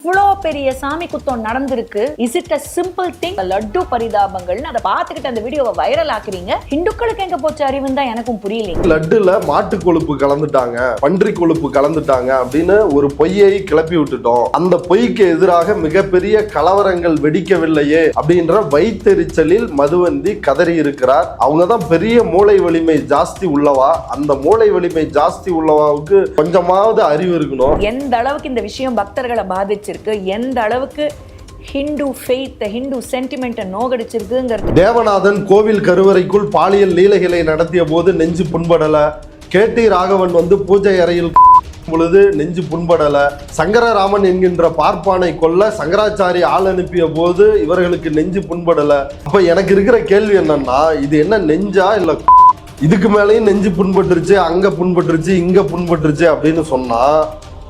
இவ்வளோ பெரிய சாமி குத்தம் நடந்திருக்கு. Is it a simple thing? Laddu பரிதாபங்கள்னு அதை பார்த்துக்கிட்டு அந்த வீடியோவை வைரல் ஆக்குறீங்க. ஹிந்துக்களுக்கு எங்க போச்சு அறிவுன்னு தான் எனக்கும் புரியல. லட்டுல மாட்டு கொழுப்பு கலந்துட்டாங்க, பன்றி கொழுப்பு கலந்துட்டாங்க அப்படின்னு ஒரு பொய்யை கிளப்பி விட்டுட்டோம். அந்த பொய்க்கு எதிராக மிகப்பெரிய கலவரங்கள் வெடிக்கவில்லையே அப்படின்ற வைத்தெரிச்சலில் மதுவந்தி கதறி இருக்கிறார். அவங்க தான் பெரிய மூளை வலிமை ஜாஸ்தி உள்ளவா. அந்த மூளை வலிமை ஜாஸ்தி உள்ளவாவுக்கு கொஞ்சமாவது அறிவு இருக்கணும். எந்த அளவுக்கு இந்த விஷயம் பக்தர்களை பாதிச்சு, எந்த அளவுக்கு ஹிந்து ஃபெய்த், ஹிந்து சென்டிமெண்ட் நோகடிச்சிருக்குங்கிறது. தேவநாதன் கோவில் கருவறைக்குள் பாலியல் லீலைகளை நடத்திய போது நெஞ்சு புண்படல. கேடி ராகவன் பூஜை அறையில் பொழுது நெஞ்சு புண்படல. சங்கரராமன் என்கின்ற பார்ப்பானை கொல்ல சங்கராச்சாரி ஆள் அனுப்பிய போது இவர்களுக்கு நெஞ்சு புண்படல. அப்ப எனக்கு இருக்கிற கேள்வி என்னன்னா, இது என்ன நெஞ்சா இல்ல இதுக்கு மேலேயும் நெஞ்சு புண்பட்டுருச்சு, அங்க புண்பட்டுருச்சு, இங்க புண்பட்டுருச்சு அப்படின்னு சொன்னா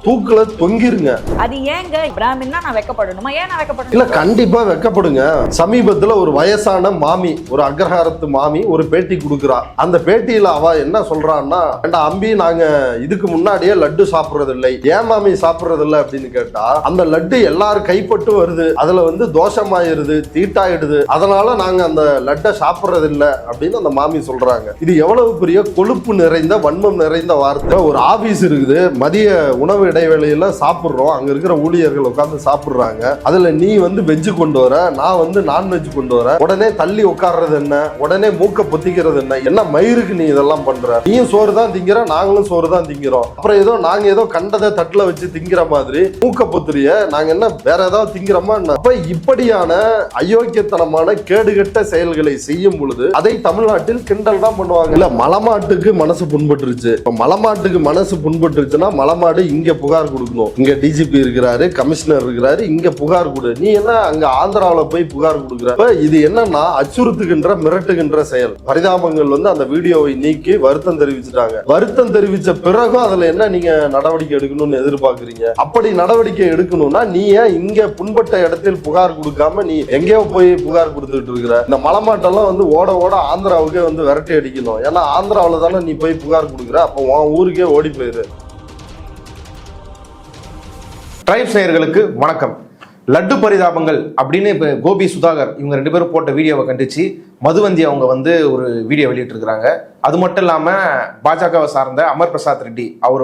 தூக்குல தொங்கிருங்க. அது ஏங்க பிராமின்னா நான் வெக்கப்படணுமா? ஏன் நான் வெக்கப்படணும்? இல்ல, கண்டிப்பா வெக்கப்படுங்க. சமீபத்துல ஒரு வயசான மாமி, ஒரு அக்ரஹாரத்து மாமி ஒரு பேட்டி கொடுக்குறா. அந்த பேட்டியில அவ என்ன சொல்றான்னா, அம்பி நாங்க இதுக்கு முன்னாடியே லட்டு சாப்பிடுறது இல்லை, ஏன் மாமி சாப்பிடுறது இல்லை அப்படின்னு கேட்டா, அந்த லட்டு எல்லாரும் கைப்பட்டு வருது, அதுல தோஷமாயிருது, தீட்டாயிடுது, அதனால நாங்க அந்த லட்டை சாப்பிடுறது இல்லை அப்படின்னு அந்த மாமி சொல்றாங்க. இது எவ்வளவு பெரிய கொழுப்பு நிறைந்த வன்மம் நிறைந்த வார்த்தை. ஒரு ஆபீஸ் இருக்குது, மதிய உணவு இடைவேளையில சாப்பிடுறோம், அங்க இருக்கிற ஊழியர்கள் உட்கார்ந்து சாப்பிடுறாங்க. அதுல நீ வெஜ்ஜு கொண்டு வர, நான் நான்வெஜ் கொண்டு வர, உடனே தள்ளி உட்கார்றது என்ன, உடனே மூக்க பொத்திக்கிறது என்ன மயிருக்கு நீ இதெல்லாம் பண்ற? நீயும் சோறு தான் திங்கிற, நாங்களும் சோறு தான் திங்கிறோம், அப்புறம் நாங்க ஏதோ கண்டதை தட்டுல வச்சு திங்கிற மாதிரி மூக்க பொத்துறிய, நாங்க என்ன வேற ஏதாவது திங்கிறோமா? அப்ப இப்படியான அயோக்கியத்தனமான கேடுகட்ட செயல்களை செய்யும் பொழுது அதை தமிழ்நாட்டில் கிண்டல் தான் பண்ணுவாங்க. இல்ல, மலமாட்டுக்கு மனசு புண்பட்டுருச்சு. மலமாட்டுக்கு மனசு புண்பட்டுருச்சுன்னா மலமாடு இங்க புகார் கொடுக்கணும். இங்க டிஜிபி இருக்கிறாரு, கமிஷனர் இருக்கிறாரு, இங்க புகார் கொடு. நீ என்ன அங்க ஆந்திராவில போய் புகார் கொடுக்குற? இது என்னன்னா அச்சுறுத்துகின்ற, மிரட்டுகின்ற செயல். பரிதாபங்கள் அந்த வீடியோவை நீக்கி வருத்தம் தெரிவிச்சுட்டாங்க. வருத்தம் தெரிவிச்ச பிறகும் அதுல என்ன நீங்க நடவடிக்கை எடுக்கணும்னு எதிர்பார்க்கறீங்க? அப்படி நடவடிக்கை எடுக்கணும்னா நீ ஏன் இங்க புண்பட்ட இடத்தில் புகார் கொடுக்காம நீ எங்கேயோ போய் புகார் கொடுத்துட்டு இருக்கிற? இந்த மலமாட்டெல்லாம் ஓட ஓட ஆந்திராவுக்கே விரட்டி அடிக்கணும். ஏன்னா ஆந்திராவில தானே நீ போய் புகார் கொடுக்குற, அப்போ உன் ஊருக்கே ஓடி போயிரு. ட்ரைப்ஸ் நேயர்களுக்கு வணக்கம். லட்டு பரிதாபங்கள் அப்படின்னு இப்போ கோபி சுதாகர் இவங்க ரெண்டு பேரும் போட்ட வீடியோவை கண்டிச்சு மதுவந்தி அவங்க ஒரு வீடியோ வெளியிட்டிருக்கிறாங்க. அது மட்டும் இல்லாமல் பாஜகவை சார்ந்த அமர் பிரசாத் ரெட்டி அவர்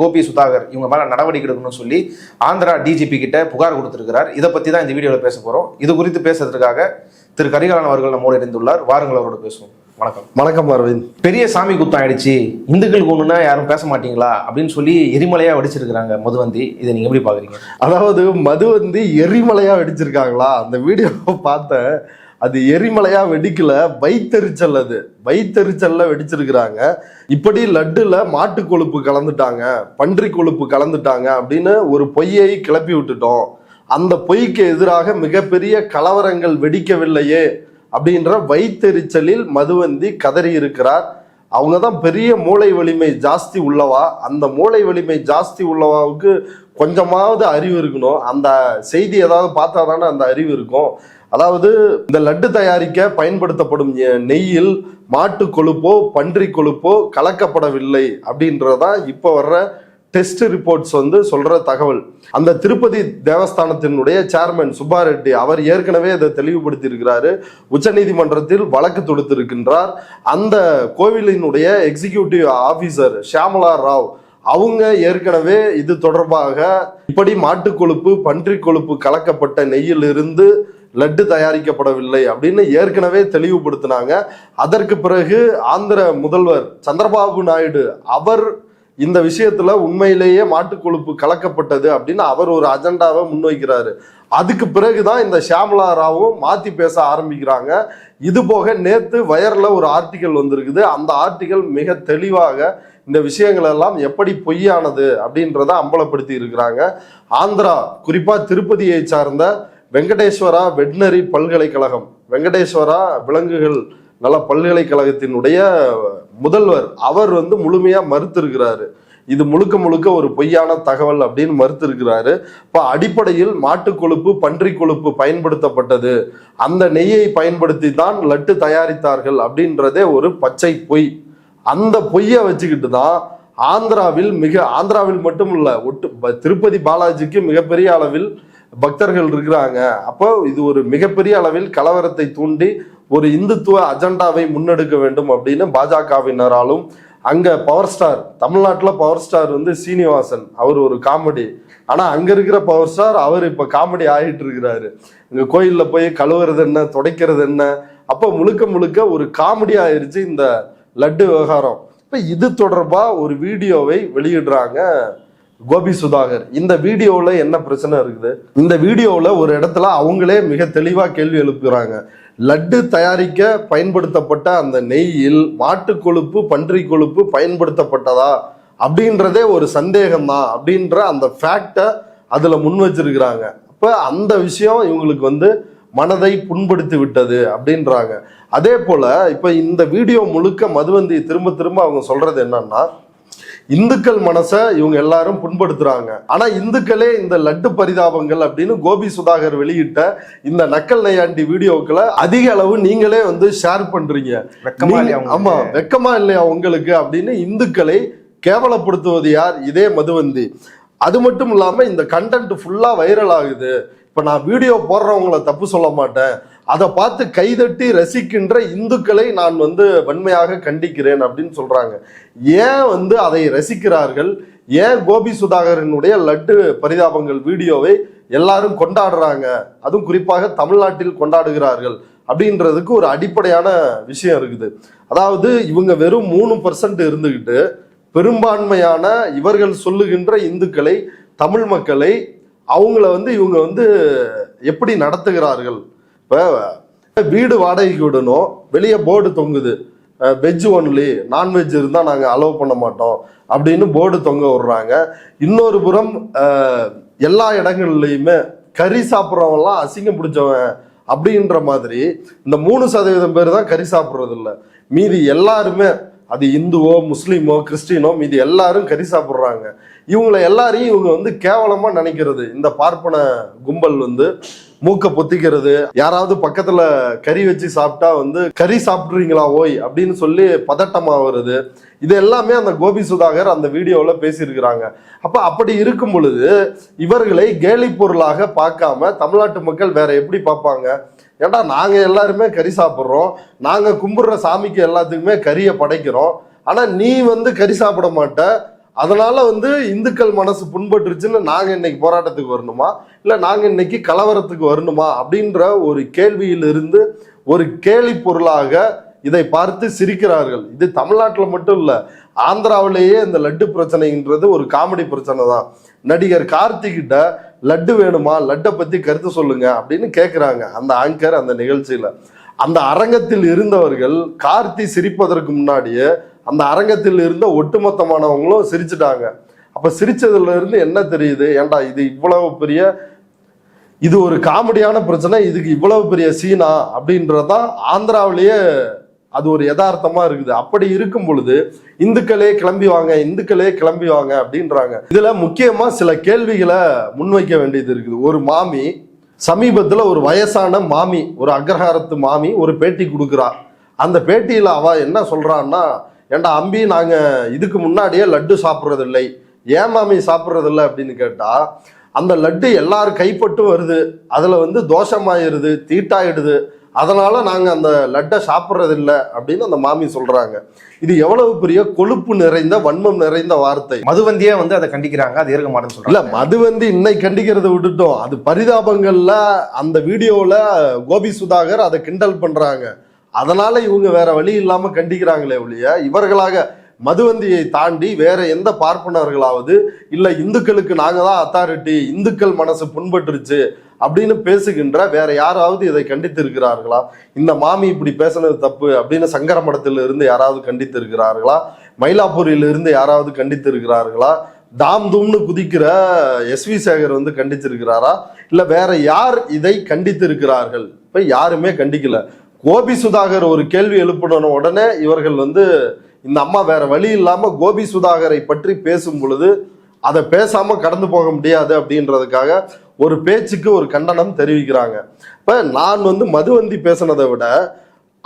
கோபி சுதாகர் இவங்க மேலே நடவடிக்கை எடுக்கணும்னு சொல்லி ஆந்திரா டிஜிபி கிட்ட புகார் கொடுத்துருக்கிறார். இதை பற்றி தான் இந்த வீடியோவில் பேச போகிறோம். இது குறித்து பேசுறதுக்காக திரு கரிகாலன் அவர்கள் நம்மோடு இணைந்துள்ளார். வாருங்கள், அவரோட பேசுவோம். வணக்கம். வணக்கம் அரவிந்த். பெரிய சாமி குத்தம் ஆயிடுச்சு, இந்துக்களுக்கு ஒண்ணுன்னா யாரும் பேச மாட்டீங்களா அப்படின்னு சொல்லி எரிமலையா வெடிச்சிருக்கிறாங்க மதுவந்தி. இதை நீங்க எப்படி பாக்குறீங்க? அதாவது மதுவந்தி எரிமலையா வெடிச்சிருக்காங்களா? அந்த வீடியோவை பார்த்தேன். அது எரிமலையா வெடிக்கல, வைத்தெரிச்சல். அது வைத்தெரிச்சல்ல வெடிச்சிருக்கிறாங்க. இப்படி லட்டுல மாட்டு கொழுப்பு கலந்துட்டாங்க, பன்றி கொழுப்பு கலந்துட்டாங்க அப்படின்னு ஒரு பொய்யை கிளப்பி விட்டுட்டோம். அந்த பொய்க்கு எதிராக மிகப்பெரிய கலவரங்கள் வெடிக்கவில்லையே அப்படின்ற வைத்தெரிச்சலில் மதுவந்தி கதறி இருக்கிறார். அவங்க தான் பெரிய மூளை வலிமை ஜாஸ்தி உள்ளவா. அந்த மூளை வலிமை ஜாஸ்தி உள்ளவாவுக்கு கொஞ்சமாவது அறிவு இருக்கணும். அந்த செய்தி ஏதாவது பார்த்தா தானே அந்த அறிவு இருக்கும். அதாவது இந்த லட்டு தயாரிக்க பயன்படுத்தப்படும் நெய்யில் மாட்டு கொழுப்போ பன்றி கொழுப்போ கலக்கப்படவில்லை அப்படின்றதான் இப்போ வர்ற டெஸ்ட் ரிப்போர்ட்ஸ் சொல்ற தகவல். அந்த திருப்பதி தேவஸ்தானத்தினுடைய சேர்மன் சுப்பா ரெட்டி அவர் ஏற்கனவே இதை தெளிவுபடுத்தி இருக்கிறாரு. உச்சநீதிமன்றத்தில் வழக்கு தொடுத்திருக்கின்றார். அந்த கோவிலினுடைய எக்ஸிகியூட்டிவ் ஆபீசர் ஷியாமலா ராவ் அவங்க ஏற்கனவே இது தொடர்பாக இப்படி மாட்டு கொழுப்பு பன்றி கொழுப்பு கலக்கப்பட்ட நெய்யிலிருந்து லட்டு தயாரிக்கப்படவில்லை அப்படின்னு ஏற்கனவே தெளிவுபடுத்தினாங்க. அதற்கு பிறகு ஆந்திர முதல்வர் சந்திரபாபு நாயுடு அவர் இந்த விஷயத்துல உண்மையிலேயே மாட்டு கொழுப்பு கலக்கப்பட்டது அப்படின்னு அவர் ஒரு அஜெண்டாவை முன்வைக்கிறாரு. அதுக்கு பிறகுதான் இந்த ஷியாமலா ராவும் மாத்தி பேச ஆரம்பிக்கிறாங்க. இது போக நேத்து வயர்ல ஒரு ஆர்டிகல் வந்திருக்குது. அந்த ஆர்டிகல் மிக தெளிவாக இந்த விஷயங்கள் எல்லாம் எப்படி பொய்யானது அப்படின்றத அம்பலப்படுத்தி இருக்கிறாங்க. ஆந்திரா, குறிப்பா திருப்பதியை சார்ந்த வெங்கடேஸ்வரா வெட்னரி பல்கலைக்கழகம், வெங்கடேஸ்வரா விலங்குகள் நல பல்கலைக்கழகத்தினுடைய முதல்வர் அவர் முழுமையா மறுத்திருக்கிறாரு. இது முழுக்க முழுக்க ஒரு பொய்யான தகவல் அப்படின்னு மறுத்திருக்கிறாரு. இப்போ அடிப்படையில் மாட்டு கொழுப்பு பன்றி கொழுப்பு பயன்படுத்தப்பட்டது, அந்த நெய்யை பயன்படுத்தி தான் லட்டு தயாரித்தார்கள் அப்படின்றதே ஒரு பச்சை பொய். அந்த பொய்யை வச்சுக்கிட்டு தான் ஆந்திராவில் மட்டும் இல்ல திருப்பதி பாலாஜிக்கு மிகப்பெரிய அளவில் பக்தர்கள் இருக்கிறாங்க. அப்போ இது ஒரு மிகப்பெரிய அளவில் கலவரத்தை தூண்டி ஒரு இந்துத்துவ அஜெண்டாவை முன்னெடுக்க வேண்டும் அப்படின்னு பாஜகவினராலும், அங்க பவர் ஸ்டார், தமிழ்நாட்டில் பவர் ஸ்டார் வந்து சீனிவாசன், அவர் ஒரு காமெடி. ஆனா அங்க இருக்கிற பவர் ஸ்டார் அவர் இப்ப காமெடி ஆகிட்டு இருக்கிறாரு. இங்க கோயில்ல போய் கழுவுறது என்ன, துடைக்கிறது என்ன, அப்ப முழுக்க முழுக்க ஒரு காமெடி ஆயிருச்சு இந்த லட்டு விவகாரம். இப்ப இது தொடர்பா ஒரு வீடியோவை வெளியிடுறாங்க கோபி சுதாகர். இந்த வீடியோவில் என்ன பிரச்சனை இருக்குது? இந்த வீடியோவில் ஒரு இடத்துல அவங்களே மிக தெளிவாக கேள்வி எழுப்புகிறாங்க. லட்டு தயாரிக்க பயன்படுத்தப்பட்ட அந்த நெய்யில் மாட்டு கொழுப்பு, பன்றி கொழுப்பு பயன்படுத்தப்பட்டதா அப்படின்றதே ஒரு சந்தேகம்தான் அப்படின்ற அந்த ஃபேக்டை அதில் முன் வச்சிருக்கிறாங்க. அப்போ அந்த விஷயம் இவங்களுக்கு வந்து மனதை புண்படுத்தி விட்டது அப்படின்றாங்க. அதே போல இப்போ இந்த வீடியோ முழுக்க மதுவந்தி திரும்ப திரும்ப அவங்க சொல்றது என்னன்னா, இந்துக்கள் மனசை இவங்க எல்லாரும் புண்படுத்துறாங்க. ஆனா இந்துக்களே இந்த லட்டு பரிதாபங்கள் அப்படின்னு கோபி சுதாகர் வெளியிட்ட இந்த நக்கல் நையாண்டி வீடியோக்களை அதிக அளவு நீங்களே வந்து ஷேர் பண்றீங்க. ஆமா, வெக்கமா இல்லையா உங்களுக்கு அப்படின்னு இந்துக்களை கேவலப்படுத்துவது யார்? இதே மதுவந்தி. அது மட்டும் இல்லாம இந்த கண்டென்ட் ஃபுல்லா வைரல் ஆகுது. இப்ப நான் வீடியோ போடுறவங்களை தப்பு சொல்ல மாட்டேன், அதை பார்த்து கைதட்டி ரசிக்கின்ற இந்துக்களை நான் வந்து வன்மையாக கண்டிக்கிறேன் அப்படின்னு சொல்றாங்க. ஏன் வந்து அதை ரசிக்கிறார்கள்? ஏன் கோபி சுதாகரனுடைய லட்டு பரிதாபங்கள் வீடியோவை எல்லாரும் கொண்டாடுறாங்க, அதுவும் குறிப்பாக தமிழ்நாட்டில் கொண்டாடுகிறார்கள் அப்படின்றதுக்கு ஒரு அடிப்படையான விஷயம் இருக்குது. அதாவது இவங்க வெறும் 3% இருந்துகிட்டு பெரும்பான்மையான இவர்கள் சொல்லுகின்ற இந்துக்களை, தமிழ் மக்களை, அவங்கள வந்து இவங்க வந்து எப்படி நடத்துகிறார்கள்? இப்போ வீடு வாடகைக்கு விடணும், வெளியே போர்டு தொங்குது, வெஜ் ஒன்லி, நான்வெஜ் இருந்தால் நாங்கள் அலோவ் பண்ண மாட்டோம் அப்படின்னு போர்டு தொங்க விடுறாங்க. இன்னொரு புறம் எல்லா இடங்கள்லையுமே கறி சாப்பிட்றவங்கலாம் அசிங்கம் பிடிச்சவன் அப்படின்ற மாதிரி இந்த 3% பேர் தான் கறி சாப்பிட்றது இல்லை. மீதி எல்லாருமே, அது இந்துவோ முஸ்லீமோ கிறிஸ்டினோ, மீதி எல்லாரும் கறி சாப்பிட்றாங்க. இவங்களை எல்லாரையும் இவங்க வந்து கேவலமா நினைக்கிறது. இந்த பார்ப்பன கும்பல் வந்து மூக்க பொத்திக்கிறது, யாராவது பக்கத்துல கறி வச்சு சாப்பிட்டா வந்து கறி சாப்பிட்றீங்களா ஓய் அப்படின்னு சொல்லி பதட்டமா வருது. இது எல்லாமே அந்த கோபி சுதாகர் அந்த வீடியோவில் பேசியிருக்கிறாங்க. அப்ப அப்படி இருக்கும் பொழுது இவர்களை கேலி பொருளாக பார்க்காம தமிழ்நாட்டு மக்கள் வேற எப்படி பார்ப்பாங்க? ஏன்டா நாங்க எல்லாருமே கறி சாப்பிட்றோம், நாங்க கும்பிடுற சாமிக்கு எல்லாத்துக்குமே கறியை படைக்கிறோம், ஆனா நீ வந்து கறி சாப்பிட மாட்ட, அதனால வந்து இந்துக்கள் மனசு புண்பட்டுருச்சுன்னு நாங்க இன்னைக்கு போராட்டத்துக்கு வரணுமா, இல்ல நாங்க இன்னைக்கு கலவரத்துக்கு வரணுமா அப்படின்ற ஒரு கேள்வியிலிருந்து ஒரு கேலி பொருளாக இதை பார்த்து சிரிக்கிறார்கள். இது தமிழ்நாட்டில் மட்டும் இல்ல, ஆந்திராவிலேயே இந்த லட்டு பிரச்சனைன்றது ஒரு காமெடி பிரச்சனை தான். நடிகர் கார்த்திகிட்ட லட்டு வேணுமா, லட்டை பத்தி கருத்து சொல்லுங்க அப்படின்னு கேட்கிறாங்க அந்த ஆங்கர் அந்த நிகழ்ச்சியில. அந்த அரங்கத்தில் இருந்தவர்கள் கார்த்தி சிரிப்பதற்கு முன்னாடியே அந்த அரங்கத்தில் இருந்த ஒட்டுமொத்தமானவங்களும் சிரிச்சுட்டாங்க. அப்ப சிரிச்சதுல இருந்து என்ன தெரியுது? ஏன்டா இது இவ்வளவு பெரிய, இது ஒரு காமெடியான பிரச்சனை, இதுக்கு இவ்வளவு பெரிய சீனா அப்படின்றதான் ஆந்திராவிலேயே அது ஒரு யதார்த்தமா இருக்குது. அப்படி இருக்கும் பொழுது இந்துக்களே கிளம்பி வாங்க, இந்துக்களே கிளம்பி வாங்க அப்படின்றாங்க. இதுல முக்கியமா சில கேள்விகளை முன்வைக்க வேண்டியது இருக்குது. ஒரு மாமி சமீபத்துல, ஒரு வயசான மாமி, ஒரு அக்ரஹாரத்து மாமி ஒரு பேட்டி கொடுக்குறா. அந்த பேட்டியில அவ என்ன சொல்றான்னா, ஏண்டா அம்பி நாங்க இதுக்கு முன்னாடியே லட்டு சாப்பிட்றது இல்லை, ஏன் மாமி சாப்பிட்றது இல்லை அப்படின்னு கேட்டா, அந்த லட்டு எல்லாரும் கைப்பட்டு வருது, அதுல வந்து தோஷமாயிருது, தீட்டாயிடுது, அதனால நாங்க அந்த லட்டை சாப்பிட்றது இல்லை அப்படின்னு அந்த மாமி சொல்றாங்க. இது எவ்வளவு பெரிய கொழுப்பு நிறைந்த, வன்மம் நிறைந்த வார்த்தை. மதுவந்தியே வந்து அதை கண்டிக்கிறாங்க, அது ஏற்க மாட்டேன்னு சொல்றாங்க. இல்ல, மதுவந்தி இன்னைக்கு கண்டிக்கிறத விட்டுட்டோம், அது பரிதாபங்கள்ல அந்த வீடியோல கோபி சுதாகர் அதை கிண்டல் பண்றாங்க. அதனால இவங்க வேற வழி இல்லாம கண்டிக்கிறாங்களே ஒழிய, இவர்களாக மதுவந்தியை தாண்டி வேற எந்த பார்ப்பனர்களாவது இல்ல இந்துக்களுக்கு நாங்க தான் அத்தாரிட்டி, இந்துக்கள் மனசு புண்பட்டுருச்சு அப்படின்னு பேசுகின்ற வேற யாராவது இதை கண்டித்து இருக்கிறார்களா? இந்த மாமி இப்படி பேசுனது தப்பு அப்படின்னு சங்கரமடத்தில இருந்து யாராவது கண்டித்து இருக்கிறார்களா? மயிலாப்பூரில இருந்து யாராவது கண்டித்து இருக்கிறார்களா? தாம் தூம்னு குதிக்கிற எஸ்வி சேகர் வந்து கண்டிச்சிருக்கிறாரா? இல்ல வேற யார் இதை கண்டித்து இருக்கிறார்கள்? இப்ப யாருமே கண்டிக்கல. கோபி சுதாகர் ஒரு கேள்வி எழுப்பின உடனே இவர்கள் வந்து, இந்த அம்மா வேற வழி இல்லாம கோபி சுதாகரை பற்றி பேசும் பொழுது அதை பேசாம கடந்து போக முடியாது அப்படின்றதுக்காக ஒரு பேச்சுக்கு ஒரு கண்டனம் தெரிவிக்கிறாங்க. இப்ப நான் வந்து மதுவந்தி பேசினதை விட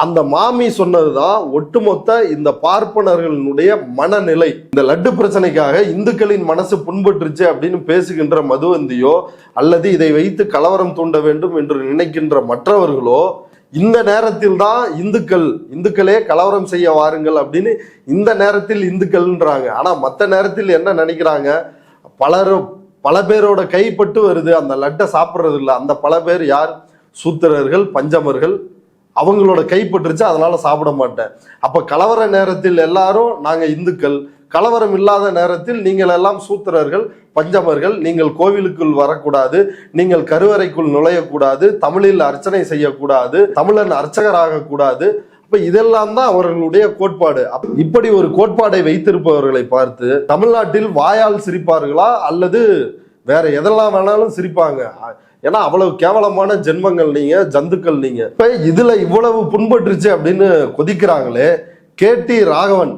அந்த மாமி சொன்னதுதான் ஒட்டுமொத்த இந்த பார்ப்பனர்களுடைய மனநிலை. இந்த லட்டு பிரச்சனைக்காக இந்துக்களின் மனசு புண்பட்டுருச்சு அப்படின்னு பேசுகின்ற மதுவந்தியோ அல்லது இதை வைத்து கலவரம் தூண்ட வேண்டும் என்று நினைக்கின்ற மற்றவர்களோ இந்த நேரத்தில் தான் இந்துக்களே கலவரம் செய்ய வாருங்கள் அப்படின்னு இந்த நேரத்தில் இந்துக்கள்ன்றாங்க. ஆனா மற்ற நேரத்தில் என்ன நினைக்கிறாங்க, பல பேரோட கைப்பட்டு வருது, அந்த லட்டை சாப்பிட்றது இல்லை. அந்த பல பேர் யார்? சூத்திரர்கள், பஞ்சமர்கள், அவங்களோட கைப்பற்றுச்சு, அதனால சாப்பிட மாட்டேன். அப்ப கலவர நேரத்தில் எல்லாரும் நாங்க இந்துக்கள், கலவரம் இல்லாத நேரத்தில் நீங்கள் எல்லாம் சூத்திரர்கள், பஞ்சமர்கள், நீங்கள் கோவிலுக்குள் வரக்கூடாது, நீங்கள் கருவறைக்குள் நுழையக்கூடாது, தமிழில் அர்ச்சனை செய்யக்கூடாது, தமிழன் அர்ச்சகராக கூடாது. அப்ப இதெல்லாம் தான் அவர்களுடைய கோட்பாடு. இப்படி ஒரு கோட்பாடை வைத்திருப்பவர்களை பார்த்து தமிழ்நாட்டில் வாயால் சிரிப்பார்களா அல்லது வேற எதெல்லாம் வேணாலும் சிரிப்பாங்க? ஏன்னா அவ்வளவு கேவலமான ஜென்மங்கள் நீங்க, ஜந்துக்கள் நீங்க. இப்ப இதுல இவ்வளவு புண்பட்டுருச்சு அப்படின்னு கொதிக்கிறாங்களே, கேடி ராகவன்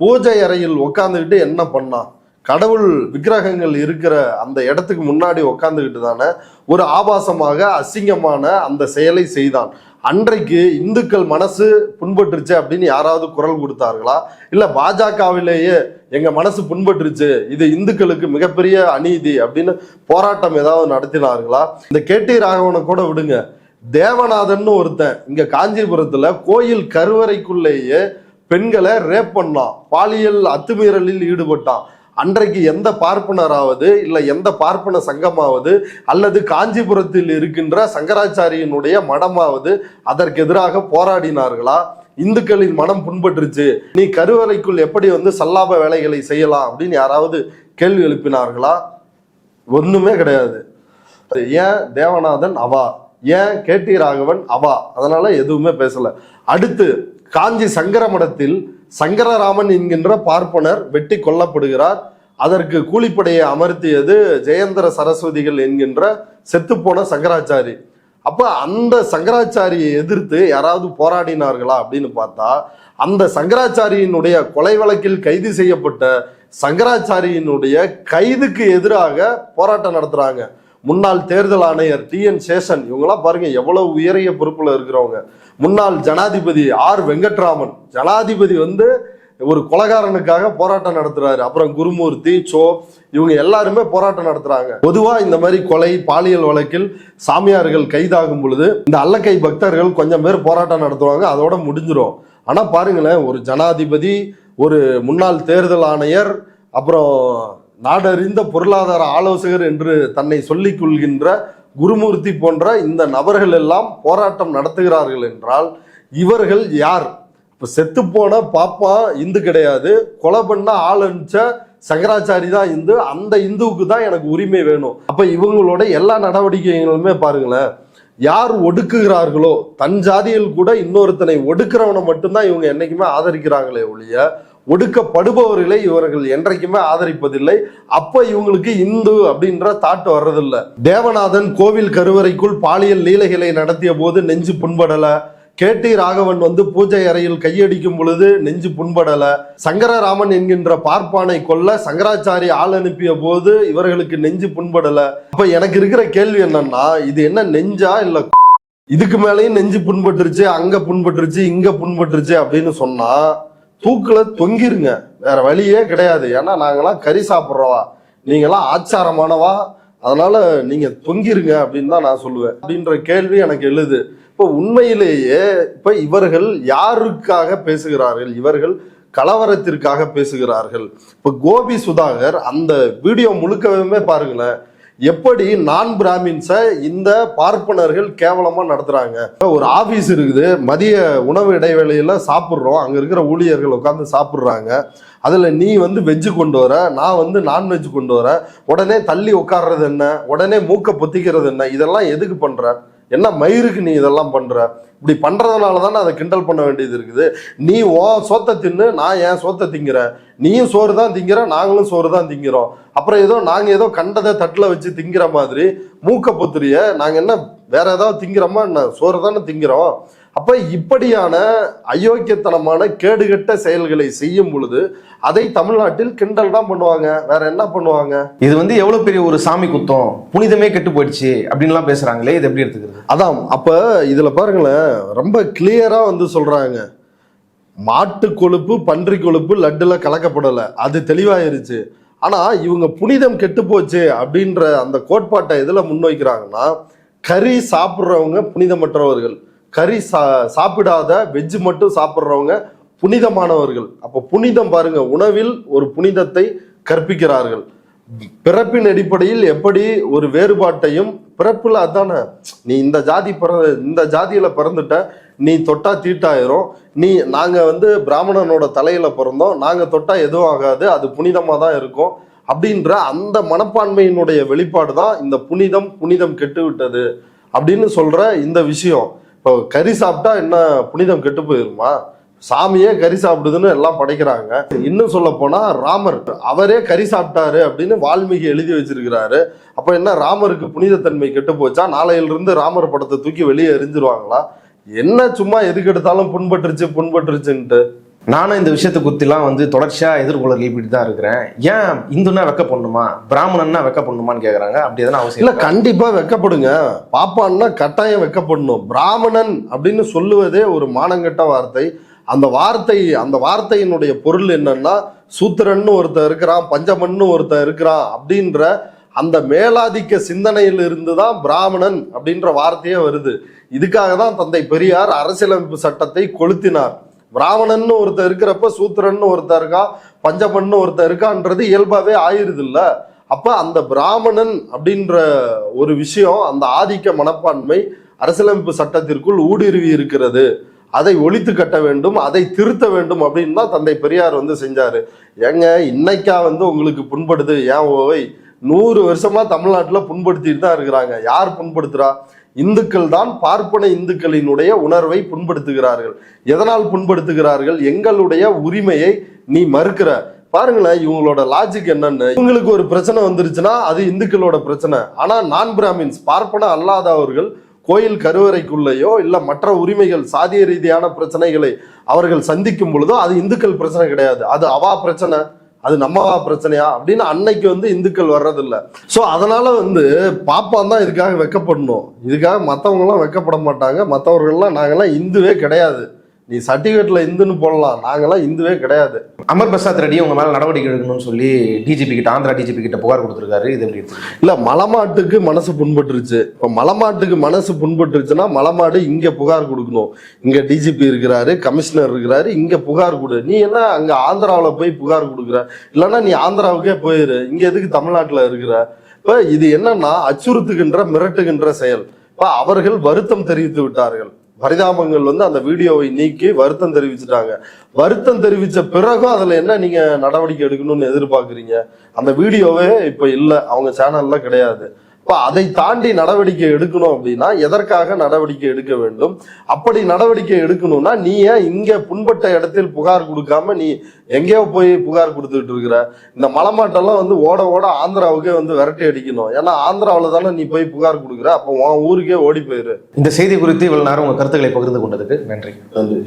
பூஜை அறையில் உட்காந்துக்கிட்டு என்ன பண்ணா? கடவுள் விக்கிரகங்கள் இருக்கிற அந்த இடத்துக்கு முன்னாடி உட்காந்துக்கிட்டு தானே ஒரு ஆபாசமாக அசிங்கமான அந்த செயலை செய்தான். அன்றைக்கு இந்துக்கள் மனசு புண்பட்டுருச்சு அப்படின்னு யாராவது குரல் கொடுத்தார்களா? இல்ல பாஜகவிலேயே எங்க மனசு புண்பட்டுருச்சு, இது இந்துக்களுக்கு மிகப்பெரிய அநீதி அப்படின்னு போராட்டம் ஏதாவது நடத்தினார்களா? இந்த கேடி ராகவனை கூட விடுங்க, தேவநாதன் ஒருத்தன் இங்க காஞ்சிபுரத்துல கோயில் கருவறைக்குள்ளேயே பெண்களை ரேப் பண்ணான், பாலியல் அத்துமீறலில் ஈடுபட்டான். அன்றைக்கு எந்த பார்ப்பனராவது இல்ல எந்த பார்ப்பன சங்கமாவது அல்லது காஞ்சிபுரத்தில் இருக்கின்ற சங்கராச்சாரியனுடைய மடமாவது அதற்கு எதிராக போராடினார்களா? இந்துக்களின் மனம் புண்பட்டுருச்சு, நீ கருவறைக்குள் எப்படி சல்லாப வேலைகளை செய்யலாம் அப்படின்னு யாராவது கேள்வி எழுப்பினார்களா? ஒண்ணுமே கிடையாது. ஏன் தேவநாதன் அவா, ஏன் கேடி ராகவன் அவா, அதனால எதுவுமே பேசல. அடுத்து காஞ்சி சங்கர மடத்தில் சங்கரராமன் என்கின்ற பார்ப்பனர் வெட்டி கொல்லப்படுகிறார். அதற்கு கூலிப்படையை அமர்த்தியது ஜெயேந்திர சரஸ்வதிகள் என்கின்ற செத்துப்போன சங்கராச்சாரி. அப்ப அந்த சங்கராச்சாரியை எதிர்த்து யாராவது போராடினார்களா அப்படின்னு பார்த்தா, அந்த சங்கராச்சாரியினுடைய கொலை வழக்கில் கைது செய்யப்பட்ட சங்கராச்சாரியினுடைய கைதுக்கு எதிராக போராட்டம் நடத்துறாங்க. முன்னாள் தேர்தல் ஆணையர் TN சேஷன், இவங்கெல்லாம் பாருங்க எவ்வளவு உயரிய பொறுப்புல இருக்கிறவங்க. முன்னாள் ஜனாதிபதி R வெங்கட்ராமன், ஜனாதிபதி ஒரு கொலைகாரனுக்காக போராட்டம் நடத்துறாரு. அப்புறம் குருமூர்த்தி, இவங்க எல்லாருமே போராட்டம் நடத்துறாங்க. பொதுவா இந்த மாதிரி கொலை, பாலியல் வழக்கில் சாமியார்கள் கைதாகும் பொழுது இந்த அல்லக்கை பக்தர்கள் கொஞ்சம் பேர் போராட்டம் நடத்துவாங்க, அதோட முடிஞ்சிடும். ஆனா பாருங்களேன், ஒரு ஜனாதிபதி, ஒரு முன்னாள் தேர்தல் ஆணையர், அப்புறம் நாடறிந்த பொருளாதார ஆலோசகர் என்று தன்னை சொல்லிக் கொள்கின்ற குருமூர்த்தி போன்ற இந்த நபர்கள் எல்லாம் போராட்டம் நடத்துகிறார்கள் என்றால் இவர்கள் யார்? இப்ப செத்து போன பாப்பா இந்து கிடையாது, கொலை பண்ண ஆள் அனுப்பிச்ச சங்கராச்சாரி தான் இந்து, அந்த இந்துவுக்கு தான் எனக்கு உரிமை வேணும். அப்ப இவங்களோட எல்லா நடவடிக்கைகளுமே பாருங்களேன், யார் ஒடுக்குகிறார்களோ, தன் ஜாதியில் கூட இன்னொருத்தனை ஒடுக்கிறவனை மட்டும்தான் இவங்க என்னைக்குமே ஆதரிக்கிறாங்களே ஒழிய ஒடுக்கப்படுபவர்களை இவர்கள் என்றைக்குமே ஆதரிப்பதில்லை. அப்ப இவங்களுக்கு இந்து அப்படின்ற தாட்டு வர்றதில்லை. தேவநாதன் கோவில் கருவறைக்குள் பாலியல் லீலைகளை நடத்திய போது நெஞ்சு புண்படல, கேடி ராகவன் பூஜை அறையில் கையடிக்கும் பொழுது நெஞ்சு புண்படல, சங்கரராமன் என்கின்ற பார்ப்பானை கொல்ல சங்கராச்சாரி ஆள் அனுப்பிய போது இவர்களுக்கு நெஞ்சு புண்படல. அப்ப எனக்கு இருக்கிற கேள்வி என்னன்னா, இது என்ன நெஞ்சா இல்ல இதுக்கு மேலேயும் நெஞ்சு புண்பட்டுருச்சு, அங்க புண்பட்டுருச்சு, இங்க புண்பட்டுருச்சு அப்படின்னு சொன்னா தூக்குல தொங்கிருங்க, வேற வழியே கிடையாது. ஏன்னா நாங்கெல்லாம் கறி சாப்பிட்றவா, நீங்கெல்லாம் ஆச்சாரமானவா, அதனால நீங்க தொங்கிருங்க அப்படின்னு தான் நான் சொல்லுவேன் அப்படின்ற கேள்வி எனக்கு எழுது. இப்போ உண்மையிலேயே இப்ப இவர்கள் யாருக்காக பேசுகிறார்கள்? இவர்கள் கலவரத்திற்காக பேசுகிறார்கள். இப்ப கோபி சுதாகர் அந்த வீடியோ முழுக்கவே பாருங்களேன், எப்படி நான் பிராமின்ஸை இந்த பார்ப்பனர்கள் கேவலமா நடத்துறாங்க. ஒரு ஆபீஸ் இருக்குது, மதிய உணவு இடைவேளையில சாப்பிட்றோம், அங்க இருக்கிற ஊழியர்கள் உட்காந்து சாப்பிட்றாங்க. அதுல நீ வெஜ்ஜு கொண்டு வர, நான் நான்வெஜ் கொண்டு வர, உடனே தள்ளி உட்கார்றது என்ன, உடனே மூக்க பொத்திக்கிறது என்ன, இதெல்லாம் எதுக்கு பண்ற? என்ன மயிருக்கு நீ இதெல்லாம் பண்ற? இப்படி பண்றதுனால தானே அதை கிண்டல் பண்ண வேண்டியது இருக்குது. நீ சோத்தை தின்னு, நான் ஏன் சோத்தை திங்கிறேன், நீயும் சோறு தான் திங்கிற, நாங்களும் சோறு தான் திங்கிறோம். அப்புறம் நாங்க ஏதோ கண்டதை தட்டுல வச்சு திங்கிற மாதிரி மூக்க பொத்துறிய, நாங்க என்ன வேற ஏதாவது திங்கிறோமா என்ன? சோறு தானே திங்கிறோம். அப்ப இப்படியான அயோக்கியத்தனமான கேடுகட்ட செயல்களை செய்யும் பொழுது அதை தமிழ்நாட்டில் கிண்டல் தான் பண்ணுவாங்க, வேற என்ன பண்ணுவாங்க? இது வந்து எவ்வளவு பெரிய ஒரு சாமி குத்தம், புனிதமே கெட்டு போயிடுச்சு அப்படின்லாம் பேசுறாங்களே, இது எப்படி எடுத்துக்கிறது? அதான் அப்ப இதுல பாருங்களேன், ரொம்ப கிளியரா வந்து சொல்றாங்க, மாட்டு கொழுப்பு பன்றி கொழுப்பு லட்டுல கலக்கப்படலை, அது தெளிவாயிருச்சு. ஆனா இவங்க புனிதம் கெட்டு போச்சு அப்படின்ற அந்த கோட்பாட்டை எதுல முன்வைக்கிறாங்கன்னா, கறி சாப்பிட்றவங்க புனிதமற்றவர்கள், கறி சாப்பிடாத வெஜ் மட்டும் சாப்பிட்றவங்க புனிதமானவர்கள். அப்போ புனிதம் பாருங்க, உணவில் ஒரு புனிதத்தை கற்பிக்கிறார்கள். பிறப்பின் அடிப்படையில் எப்படி ஒரு வேறுபாட்டையும், பிறப்புல அதானே, நீ இந்த ஜாதியில பிறந்துட்ட, நீ தொட்டா தீட்டாயிரும், நாங்க வந்து பிராமணனோட தலையில பிறந்தோம், நாங்க தொட்டா எதுவும் ஆகாது, அது புனிதமா தான் இருக்கும் அப்படின்ற அந்த மனப்பான்மையினுடைய வெளிப்பாடு தான் இந்த புனிதம் கெட்டு விட்டது அப்படின்னு சொல்ற இந்த விஷயம். இப்போ கறி சாப்பிட்டா என்ன புனிதம் கெட்டு போயிருமா? சாமியே கறி சாப்பிடுதுன்னு எல்லாம் படைக்கிறாங்க. இன்னும் சொல்ல போனா ராமர் அவரே கறி சாப்பிட்டாரு அப்படின்னு வால்மீகி எழுதி வச்சிருக்கிறாரு. அப்ப என்ன ராமருக்கு புனிதத்தன்மை கெட்டு போச்சா? நாளையிலிருந்து ராமர் படத்தை தூக்கி வெளியே எரிஞ்சிருவாங்களா? என்ன சும்மா எதுக்கு எடுத்தாலும் புண்பட்டுருச்சுன்ட்டு. நானும் இந்த விஷயத்தை குறித்துலாம் வந்து தொடர்ச்சியா எதிர்கொள்ள எழுப்பிட்டு தான் இருக்கிறேன். ஏன் இந்துன்னா வெக்க பண்ணுமா, பிராமணன்னா வெக்க பண்ணுமான்னு கேக்குறாங்க. அப்படி எதனா அவசியம் இல்ல, கண்டிப்பா வெக்கப்படுங்க. பாப்பான்னா கட்டாயம் வெக்கப்படணும். பிராமணன் அப்படின்னு சொல்லுவதே ஒரு மானங்கெட்ட வார்த்தை. அந்த வார்த்தையினுடைய பொருள் என்னன்னா, சூத்திரன்னு ஒருத்தர் இருக்கிறான், பஞ்சமன்னு ஒருத்தர் இருக்கிறான் அப்படின்ற அந்த மேலாதிக்க சிந்தனையில் இருந்துதான் பிராமணன் அப்படின்ற வார்த்தையே வருது. இதுக்காக தான் தந்தை பெரியார் அரசியலமைப்பு சட்டத்தை கொளுத்தினார். பிராமணன்னு ஒருத்தர் இருக்கிறப்ப சூத்திரன்னு ஒருத்தர் இருக்கா, பஞ்சமன்னு ஒருத்தர் இருக்கான்றது இயல்பாவே ஆயிருது இல்ல. அப்ப அந்த பிராமணன் அப்படின்ற ஒரு விஷயம், அந்த ஆதிக்க மனப்பான்மை அரசியலமைப்பு சட்டத்திற்குள் ஊடுருவி இருக்கிறது. அதை ஒழித்து கட்ட வேண்டும், அதை திருத்த வேண்டும் அப்படின்னு தான் தந்தை பெரியார் வந்து செஞ்சாரு. ஏங்க இன்னைக்கா வந்து உங்களுக்கு புண்படுது? ஏன் ஓய், 100 வருஷமா தமிழ்நாட்டுல புண்படுத்திட்டு தான் இருக்கிறாங்க. யார் புண்படுத்துறா? இந்துக்கள் தான் பார்ப்பன இந்துக்களினுடைய உணர்வை புண்படுத்துகிறார்கள். எதனால் புண்படுத்துகிறார்கள்? எங்களுடைய உரிமையை நீ மறுக்கிற. பாருங்களேன் இவங்களோட லாஜிக் என்னன்னு. இவங்களுக்கு ஒரு பிரச்சனை வந்துருச்சுன்னா அது இந்துக்களோட பிரச்சனை. ஆனா நான் பிராமின்ஸ், பார்ப்பன அல்லாதவர்கள் கோயில் கருவறைக்குள்ளேயோ இல்ல மற்ற உரிமைகள், சாதிய ரீதியான பிரச்சனைகளை அவர்கள் சந்திக்கும் பொழுதோ அது இந்துக்கள் பிரச்சனை கிடையாது, அது அவா பிரச்சனை, அது நம்மவா பிரச்சனையா அப்படின்னு அன்னைக்கு வந்து இந்துக்கள் வர்றதில்ல. ஸோ அதனால வந்து பாப்பான் தான் இதுக்காக வெக்கப்படணும். இதுக்காக மற்றவங்க எல்லாம் வெக்கப்பட மாட்டாங்க. மற்றவர்கள்லாம் நாங்கெல்லாம் இந்துவே கிடையாது, நீ சர்டிஃபிகேட்ல இந்துன்னு போடலாம், நாங்கெல்லாம் இந்துவே கிடையாது. அமர் பிரசாத் ரெட்டி உங்க மேல நடவடிக்கை எடுக்கணும்னு சொல்லி டிஜிபி கிட்ட, ஆந்திரா டிஜிபி கிட்ட புகார் கொடுத்திருக்காரு. இது எப்படி இல்ல, மலமாட்டுக்கு மனசு புண்பட்டுருச்சு. இப்ப மலமாட்டுக்கு மனசு புண்பட்டுருச்சுன்னா மலமாடு இங்க புகார் கொடுக்கணும். இங்க டிஜிபி இருக்கிறாரு, கமிஷனர் இருக்கிறாரு, இங்க புகார் கொடு. நீ என்ன அங்க ஆந்திராவில போய் புகார் கொடுக்குற? இல்லைன்னா நீ ஆந்திராவுக்கே போயிரு, இங்க எதுக்கு தமிழ்நாட்டுல இருக்கிற? இப்ப இது என்னன்னா அச்சுறுத்துகின்ற, மிரட்டுகின்ற செயல். இப்ப அவர்கள் வருத்தம் தெரிவித்து விட்டார்கள். பரிதாபங்கள் வந்து அந்த வீடியோவை நீக்கி வருத்தம் தெரிவிச்சுட்டாங்க. வருத்தம் தெரிவிச்ச பிறகும் அதுல என்ன நீங்க நடவடிக்கை எடுக்கணும்னு எதிர்பார்க்குறீங்க? அந்த வீடியோவே இப்ப இல்ல, அவங்க சேனல்ல கிடையாது. இப்ப அதை தாண்டி நடவடிக்கை எடுக்கணும் அப்படின்னா எதற்காக நடவடிக்கை எடுக்க வேண்டும்? அப்படி நடவடிக்கை எடுக்கணும்னா நீ ஏன் இங்க புண்பட்ட இடத்தில் புகார் கொடுக்காம நீ எங்கேயோ போய் புகார் கொடுத்துட்டு இருக்கிற? இந்த மலமாட்டெல்லாம் வந்து ஓட ஓட ஆந்திராவுக்கே வந்து விரட்டி அடிக்கணும். ஏன்னா ஆந்திராவில தானே நீ போய் புகார் கொடுக்குற, அப்போ உன் ஊருக்கே ஓடி போயிரு. இந்த செய்தி குறித்து இவ்வளவு நேரம் உங்க கருத்துக்களை பகிர்ந்து கொண்டதுக்கு நன்றி. நன்றி.